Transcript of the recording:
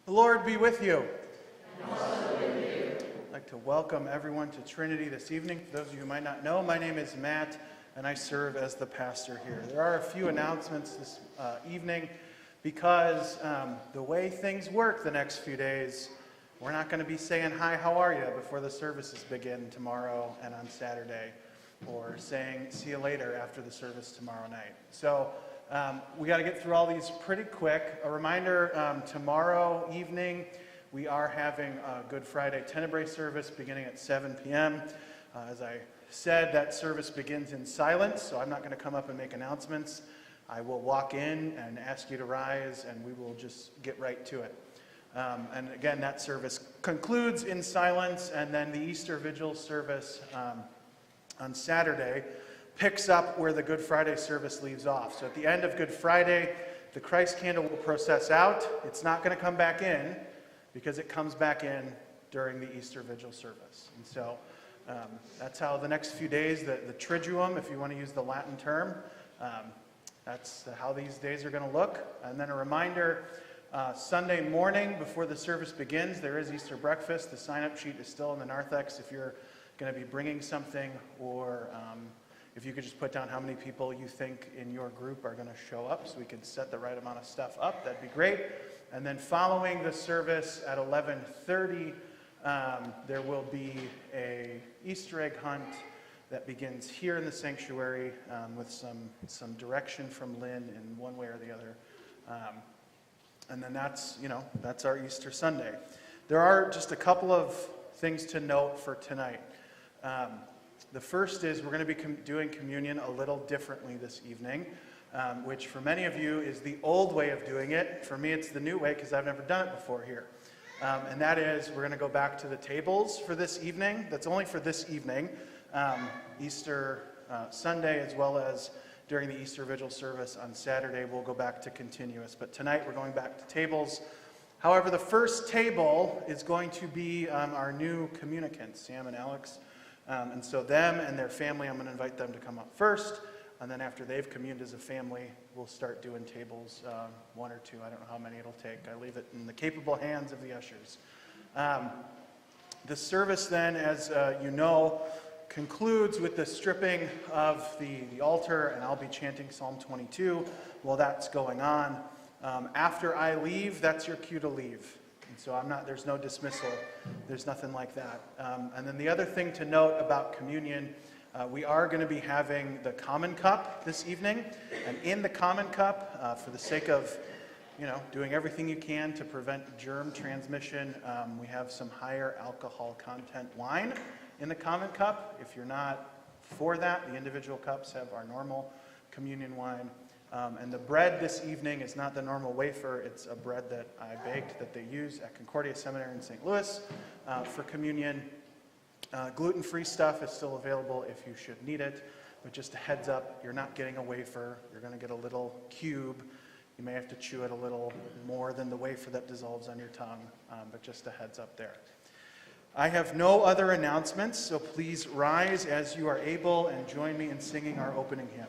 The Lord be with you. And also with you. I'd like to welcome everyone to Trinity this evening. For those of you who might not know, my name is Matt, and I serve as the pastor here. There are a few announcements this evening because the way things work the next few days, we're not going to be saying, "Hi, how are you?" before the services begin tomorrow and on Saturday, or saying, "See you later" after the service tomorrow night. So we got to get through all these pretty quick. A reminder, tomorrow evening we are having a Good Friday Tenebrae service beginning at 7 p.m. As I said, that service begins in silence, so I'm not going to come up and make announcements. I will walk in and ask you to rise, and we will just get right to it. And again, that service concludes in silence, and then the Easter Vigil service on Saturday picks up where the Good Friday service leaves off. So at the end of Good Friday, the Christ candle will process out. It's not going to come back in because it comes back in during the Easter Vigil service. And so that's how the next few days, the Triduum, if you want to use the Latin term, that's how these days are going to look. And then a reminder, Sunday morning before the service begins, there is Easter breakfast. The sign-up sheet is still in the narthex if you're going to be bringing something, or if you could just put down how many people you think in your group are going to show up so we could set the right amount of stuff up, that'd be great. And then following the service at 11:30, there will be a Easter egg hunt that begins here in the sanctuary with some direction from Lynn in one way or the other. And then that's our Easter Sunday. There are just a couple of things to note for tonight. The first is we're going to be doing communion a little differently this evening, which for many of you is the old way of doing it. For me, it's the new way because I've never done it before here. And that is we're going to go back to the tables for this evening. That's only for this evening, Easter Sunday, as well as during the Easter Vigil service on Saturday. We'll go back to continuous. But tonight we're going back to tables. However, the first table is going to be our new communicants, Sam and Alex. And so them and their family, I'm going to invite them to come up first. And then after they've communed as a family, we'll start doing tables, one or two. I don't know how many it'll take. I leave it in the capable hands of the ushers. The service then, as you know, concludes with the stripping of the altar, and I'll be chanting Psalm 22 while that's going on. After I leave, that's your cue to leave. And so there's no dismissal. There's nothing like that. And then the other thing to note about communion, we are going to be having the common cup this evening. And in the common cup, for the sake of, doing everything you can to prevent germ transmission, we have some higher alcohol content wine in the common cup. If you're not for that, the individual cups have our normal communion wine. And the bread this evening is not the normal wafer. It's a bread that I baked that they use at Concordia Seminary in St. Louis for communion. Gluten-free stuff is still available if you should need it. But just a heads up, you're not getting a wafer. You're going to get a little cube. You may have to chew it a little more than the wafer that dissolves on your tongue. But just a heads up there. I have no other announcements, so please rise as you are able and join me in singing our opening hymn.